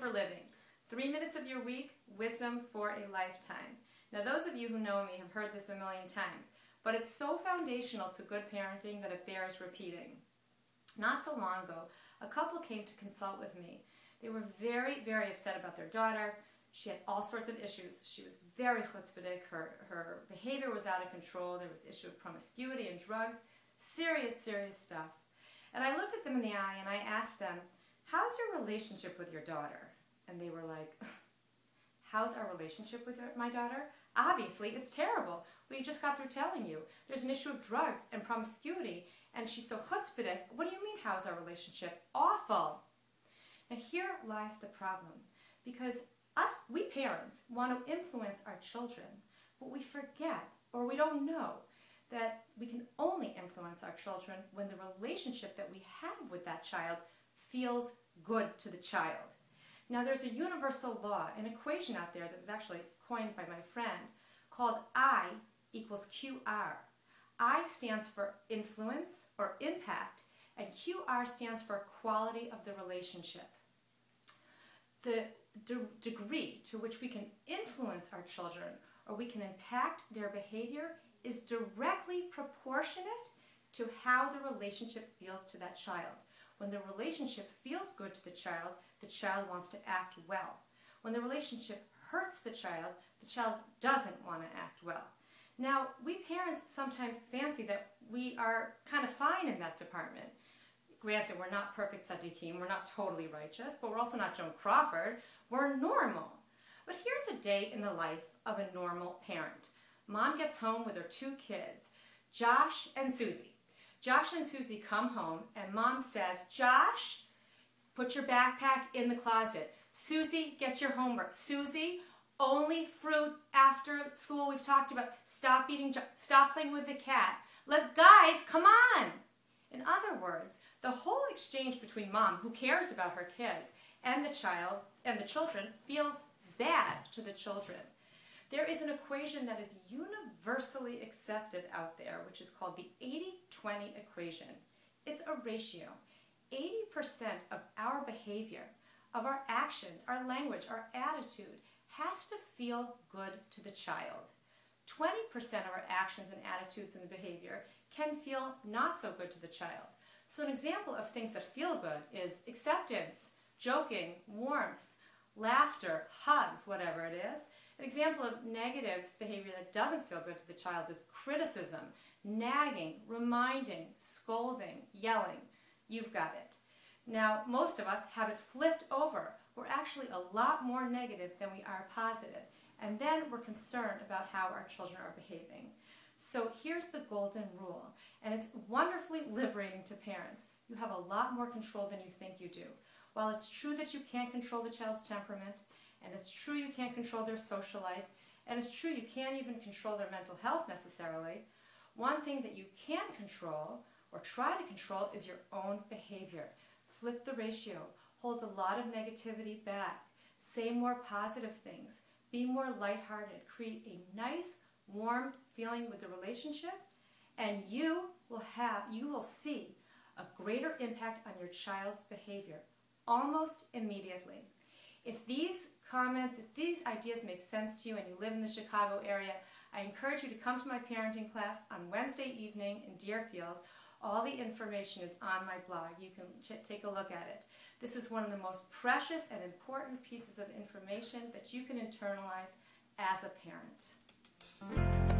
for living. 3 minutes of your week, wisdom for a lifetime. Now those of you who know me have heard this a million times, but it's so foundational to good parenting that it bears repeating. Not so long ago, a couple came to consult with me. They were very, very upset about their daughter. She had all sorts of issues. She was very chutzpahdik. Her behavior was out of control. There was issue of promiscuity and drugs. Serious, serious stuff. And I looked at them in the eye and I asked them, how's your relationship with your daughter? And they were like, how's our relationship with my daughter? Obviously, it's terrible. We just got through telling you. There's an issue of drugs and promiscuity, and she's so chutzpahdik. What do you mean, how's our relationship? Awful. Now here lies the problem. Because we parents, want to influence our children, but we forget, or we don't know, that we can only influence our children when the relationship that we have with that child feels good to the child. Now there's a universal law, an equation out there that was actually coined by my friend called I equals QR. I stands for influence or impact, and QR stands for quality of the relationship. The degree to which we can influence our children or we can impact their behavior is directly proportionate to how the relationship feels to that child. When the relationship feels good to the child wants to act well. When the relationship hurts the child doesn't want to act well. Now, we parents sometimes fancy that we are kind of fine in that department. Granted, we're not perfect tzaddikim, we're not totally righteous, but we're also not Joan Crawford. We're normal. But here's a day in the life of a normal parent. Mom gets home with her 2 kids, Josh and Susie. Josh and Susie come home and Mom says, Josh, put your backpack in the closet. Susie, get your homework. Susie, only fruit after school. We've talked about stop playing with the cat. Guys, come on. In other words, the whole exchange between Mom, who cares about her kids, and the child and the children feels bad to the children. There is an equation that is universally accepted out there, which is called the 80-20 equation. It's a ratio. 80% of our behavior, of our actions, our language, our attitude, has to feel good to the child. 20% of our actions and attitudes and behavior can feel not so good to the child. So an example of things that feel good is acceptance, joking, warmth, laughter, hugs, whatever it is. An example of negative behavior that doesn't feel good to the child is criticism, nagging, reminding, scolding, yelling. You've got it. Now, most of us have it flipped over. We're actually a lot more negative than we are positive. And then we're concerned about how our children are behaving. So here's the golden rule, and it's wonderfully liberating to parents. You have a lot more control than you think you do. While it's true that you can't control the child's temperament, and it's true you can't control their social life, and it's true you can't even control their mental health necessarily, one thing that you can control, or try to control, is your own behavior. Flip the ratio. Hold a lot of negativity back. Say more positive things. Be more lighthearted. Create a nice, warm feeling with the relationship, and you will see a greater impact on your child's behavior almost immediately. If these comments, if these ideas make sense to you and you live in the Chicago area, I encourage you to come to my parenting class on Wednesday evening in Deerfield. All the information is on my blog. You can take a look at it. This is one of the most precious and important pieces of information that you can internalize as a parent.